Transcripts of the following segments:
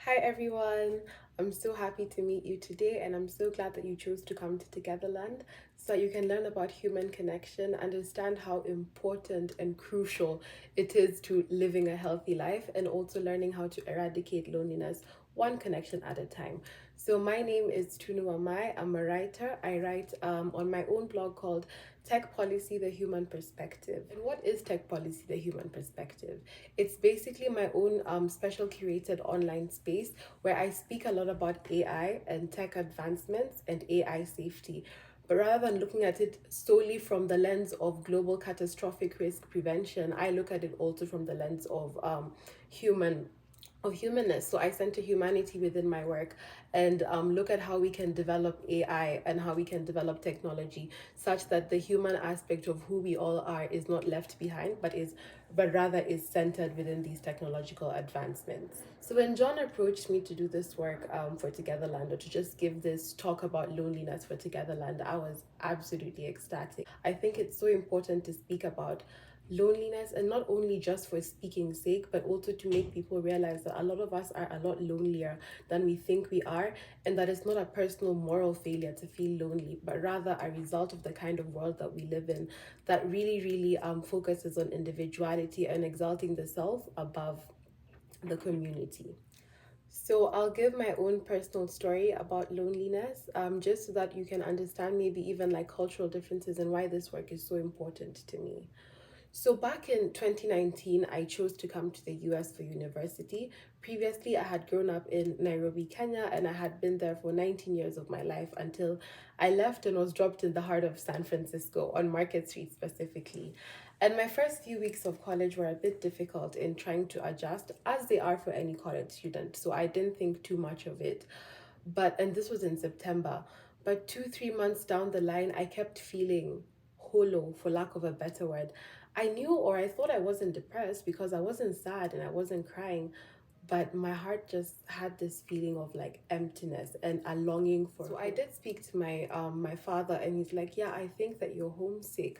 Hi everyone, I'm so happy to meet you today, and I'm so glad that you chose to come to Togetherland so that you can learn about human connection, understand how important and crucial it is to living a healthy life, and also learning how to eradicate loneliness one connection at a time. So, my name is Tunu Wamai. I'm a writer. I write on my own blog called Tech Policy The Human Perspective. And what is Tech Policy The Human Perspective? It's basically my own special curated online space where I speak a lot about AI and tech advancements and AI safety. But rather than looking at it solely from the lens of global catastrophic risk prevention, I look at it also from the lens of human of humanness. So I center humanity within my work and look at how we can develop AI and how we can develop technology such that the human aspect of who we all are is not left behind, but rather is centered within these technological advancements. So when John approached me to do this work for Togetherland, or to just give this talk about loneliness for Togetherland, I was absolutely ecstatic. I think it's so important to speak about loneliness, and not only just for speaking's sake, but also to make people realize that a lot of us are a lot lonelier than we think we are, and that it's not a personal moral failure to feel lonely, but rather a result of the kind of world that we live in that really focuses on individuality and exalting the self above the community. So I'll give my own personal story about loneliness, just so that you can understand maybe even like cultural differences and why this work is so important to me. So back in 2019, I chose to come to the US for university. Previously, I had grown up in Nairobi, Kenya, and I had been there for 19 years of my life until I left and was dropped in the heart of San Francisco on Market Street specifically. And my first few weeks of college were a bit difficult in trying to adjust, as they are for any college student. So I didn't think too much of it. And this was in September. But 2, 3 months down the line, I kept feeling hollow, for lack of a better word. I knew, or I thought, I wasn't depressed because I wasn't sad and I wasn't crying, but my heart just had this feeling of like emptiness and a longing for. So I did speak to my father, and he's like, "Yeah, I think that you're homesick."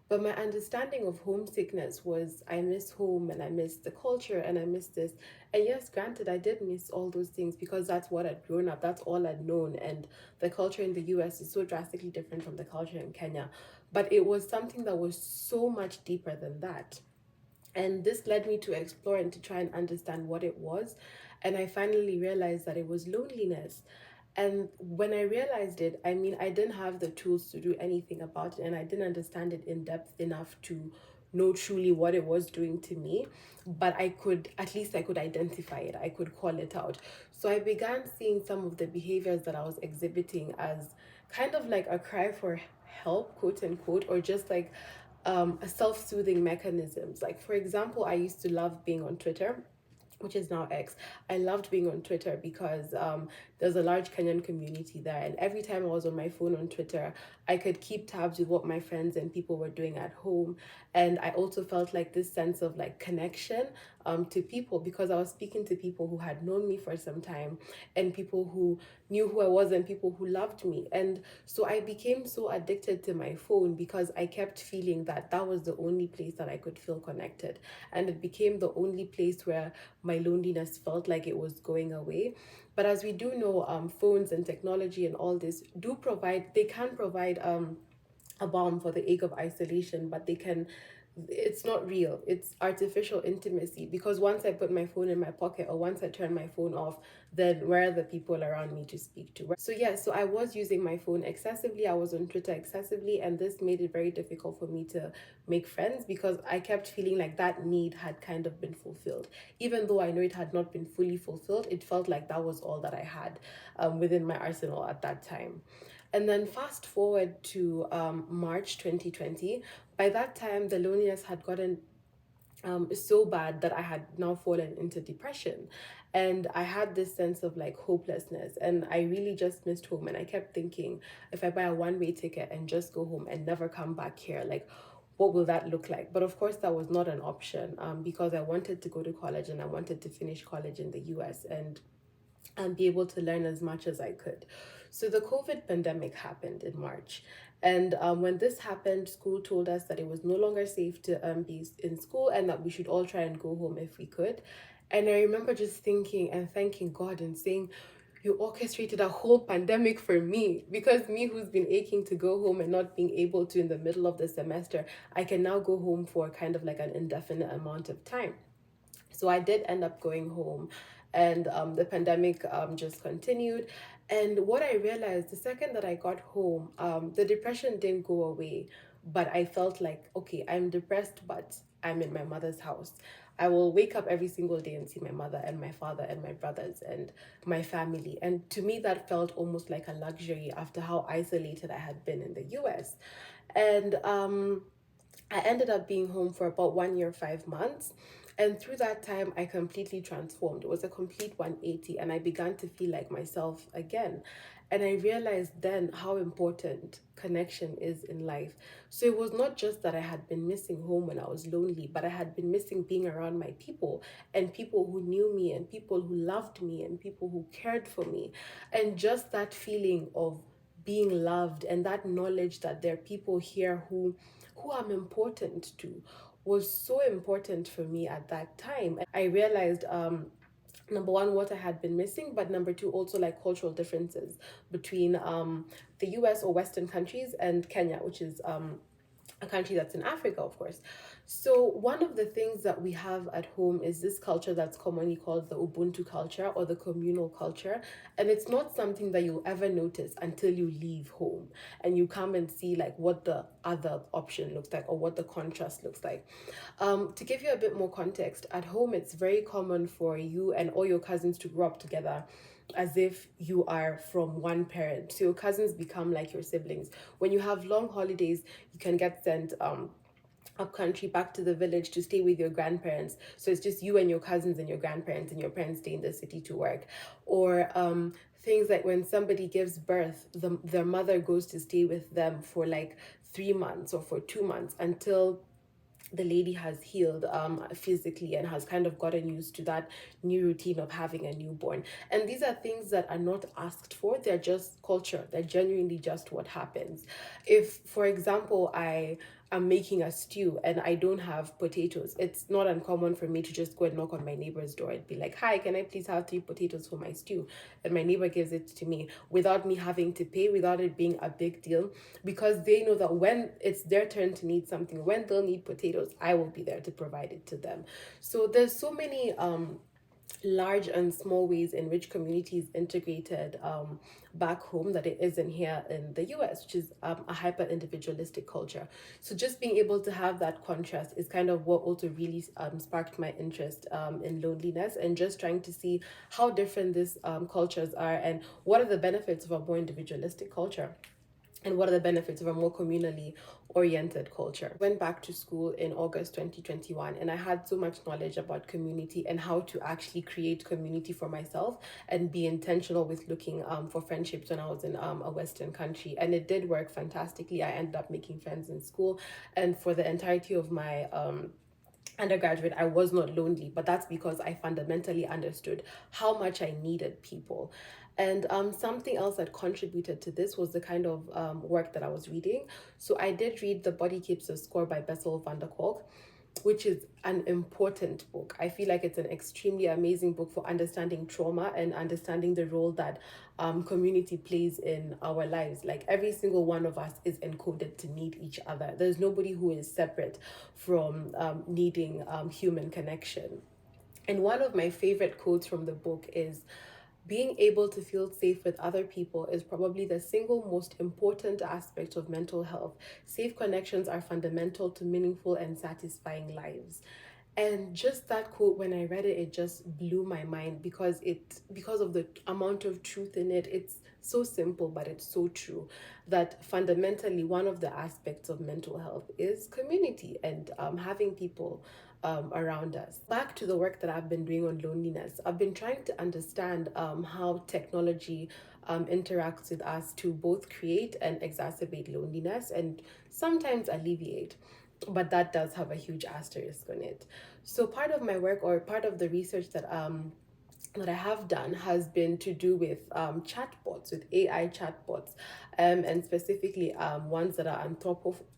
But my understanding of homesickness was I miss home and I miss the culture and I miss this. And yes, granted, I did miss all those things because that's what I'd grown up, that's all I'd known. And the culture in the US is so drastically different from the culture in Kenya. But it was something that was so much deeper than that. And this led me to explore and to try and understand what it was. And I finally realized that it was loneliness. And when I realized it, I mean, I didn't have the tools to do anything about it, and I didn't understand it in depth enough to know truly what it was doing to me. But at least I could identify it, I could call it out. So I began seeing some of the behaviors that I was exhibiting as kind of like a cry for help, quote unquote, or just like a self-soothing mechanisms. Like, for example, I used to love being on Twitter, which is now X. I loved being on Twitter because there's a large Kenyan community there. And every time I was on my phone on Twitter, I could keep tabs with what my friends and people were doing at home. And I also felt like this sense of like connection to people, because I was speaking to people who had known me for some time, and people who knew who I was, and people who loved me. And so I became so addicted to my phone because I kept feeling that that was the only place that I could feel connected. And it became the only place where my loneliness felt like it was going away. But as we do know, phones and technology and all this they can provide a balm for the ache of isolation, but it's not real. It's artificial intimacy, because once I put my phone in my pocket, or once I turn my phone off, then where are the people around me to speak to? So yeah, so I was using my phone excessively, I was on Twitter excessively, and this made it very difficult for me to make friends, because I kept feeling like that need had kind of been fulfilled. Even though I know it had not been fully fulfilled, it felt like that was all that I had within my arsenal at that time. And then fast forward to March 2020. By that time, the loneliness had gotten so bad that I had now fallen into depression. And I had this sense of like hopelessness. And I really just missed home. And I kept thinking, if I buy a one-way ticket and just go home and never come back here, like, what will that look like? But of course, that was not an option, because I wanted to go to college and I wanted to finish college in the US and be able to learn as much as I could. So the COVID pandemic happened in March. And when this happened, school told us that it was no longer safe to be in school, and that we should all try and go home if we could. And I remember just thinking and thanking God and saying, you orchestrated a whole pandemic for me, because me who's been aching to go home and not being able to in the middle of the semester, I can now go home for kind of like an indefinite amount of time. So I did end up going home, and the pandemic just continued. And what I realized the second that I got home, the depression didn't go away, but I felt like, okay, I'm depressed, but I'm in my mother's house. I will wake up every single day and see my mother and my father and my brothers and my family. And to me, that felt almost like a luxury after how isolated I had been in the US. And I ended up being home for about 1 year, 5 months. And through that time, I completely transformed. It was a complete 180, and I began to feel like myself again. And I realized then how important connection is in life. So it was not just that I had been missing home when I was lonely, but I had been missing being around my people, and people who knew me, and people who loved me, and people who cared for me. And just that feeling of being loved, and that knowledge that there are people here who I'm important to, was so important for me at that time. I realized, number one, what I had been missing, but number two, also like cultural differences between the US or Western countries and Kenya, which is a country that's in Africa, of course. So, one of the things that we have at home is this culture that's commonly called the Ubuntu culture or the communal culture. And it's not something that you'll ever notice until you leave home and you come and see like what the other option looks like or what the contrast looks like. To give you a bit more context, at home it's very common for you and all your cousins to grow up together as if you are from one parent. So your cousins become like your siblings. When you have long holidays, you can get sent up country back to the village to stay with your grandparents. So it's just you and your cousins and your grandparents, and your parents stay in the city to work. Or things like when somebody gives birth, their mother goes to stay with them for like 3 months or for 2 months until the lady has healed physically and has kind of gotten used to that new routine of having a newborn. And these are things that are not asked for, they're just culture, they're genuinely just what happens. If, for example, I am making a stew and I don't have potatoes, it's not uncommon for me to just go and knock on my neighbor's door and be like, hi, can I please have 3 potatoes for my stew? And my neighbor gives it to me without me having to pay, without it being a big deal, because they know that when it's their turn to need something, when they'll need potatoes, I will be there to provide it to them. So there's so many large and small ways in which community is integrated back home that it isn't here in the US, which is a hyper individualistic culture. So just being able to have that contrast is kind of what also really sparked my interest in loneliness, and just trying to see how different these cultures are and what are the benefits of a more individualistic culture and what are the benefits of a more communally oriented culture. Went back to school in August 2021, and I had so much knowledge about community and how to actually create community for myself and be intentional with looking for friendships when I was in a Western country. And it did work fantastically. I ended up making friends in school, and for the entirety of my undergraduate, I was not lonely, but that's because I fundamentally understood how much I needed people. And something else that contributed to this was the kind of work that I was reading. So I did read The Body Keeps the Score by Bessel van der Kolk, which is an important book. I feel like it's an extremely amazing book for understanding trauma and understanding the role that community plays in our lives. Like every single one of us is encoded to need each other. There's nobody who is separate from needing human connection. And one of my favorite quotes from the book is, being able to feel safe with other people is probably the single most important aspect of mental health. Safe connections are fundamental to meaningful and satisfying lives. And just that quote, when I read it, it just blew my mind, because of the amount of truth in it. It's so simple, but it's so true, that fundamentally one of the aspects of mental health is community and having people around us. Back to the work that I've been doing on loneliness, I've been trying to understand how technology interacts with us to both create and exacerbate loneliness and sometimes alleviate. But that does have a huge asterisk on it. So part of my work, or part of the research that that I have done has been to do with chatbots, with AI chatbots, and specifically ones that are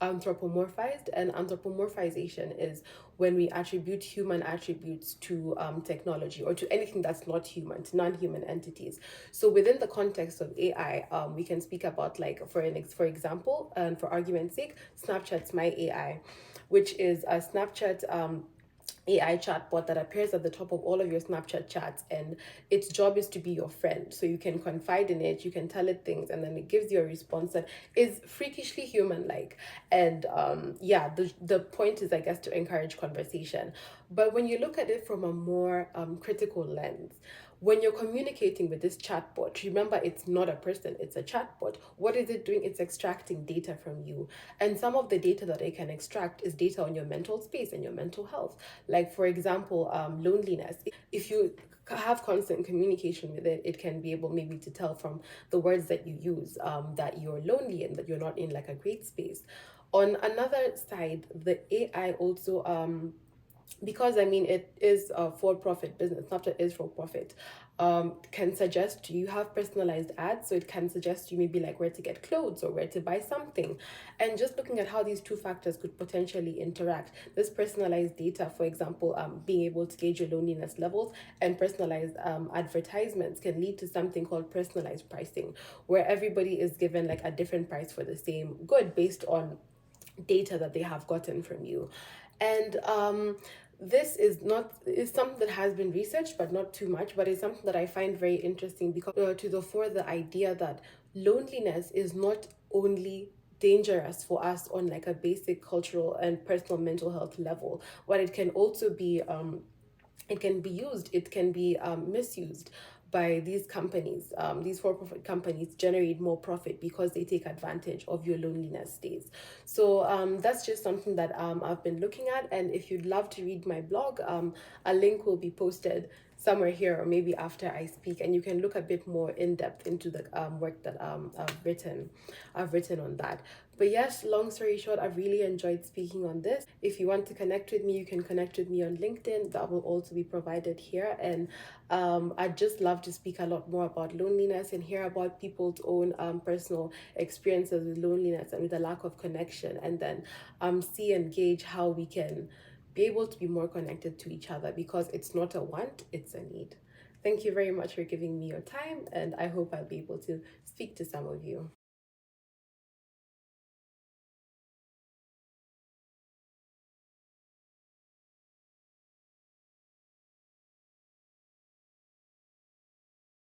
anthropomorphized. And anthropomorphization is when we attribute human attributes to technology or to anything that's not human, to non-human entities. So within the context of AI, we can speak about, like, for example, and for argument's sake, Snapchat's My AI, which is a Snapchat AI chatbot that appears at the top of all of your Snapchat chats, and its job is to be your friend. So you can confide in it, you can tell it things, and then it gives you a response that is freakishly human like. And yeah, the point is, I guess, to encourage conversation. But when you look at it from a more critical lens, when you're communicating with this chatbot, remember it's not a person, it's a chatbot. What is it doing? It's extracting data from you. And some of the data that it can extract is data on your mental space and your mental health. Like, for example, loneliness. If you have constant communication with it, it can be able maybe to tell from the words that you use that you're lonely and that you're not in like a great space. On another side, the AI also because I mean it is a for-profit business, Snapchat is for profit, can suggest you have personalized ads, so it can suggest you maybe like where to get clothes or where to buy something. And just looking at how these two factors could potentially interact, this personalized data, for example, being able to gauge your loneliness levels, and personalized advertisements can lead to something called personalized pricing, where everybody is given like a different price for the same good based on data that they have gotten from you. And this is not is something that has been researched, but not too much. But it's something that I find very interesting because to the fore the idea that loneliness is not only dangerous for us on like a basic cultural and personal mental health level, but it can be used, it can be misused by these companies. These for-profit companies generate more profit because they take advantage of your loneliness days. So that's just something that I've been looking at. And if you'd love to read my blog, a link will be posted somewhere here or maybe after I speak, and you can look a bit more in depth into the work that I've written on that. But yes, long story short, I've really enjoyed speaking on this. If you want to connect with me, you can connect with me on LinkedIn. That will also be provided here. And I'd just love to speak a lot more about loneliness and hear about people's own personal experiences with loneliness and with the lack of connection, and then see and gauge how we can be able to be more connected to each other, because it's not a want, it's a need. Thank you very much for giving me your time, and I hope I'll be able to speak to some of you.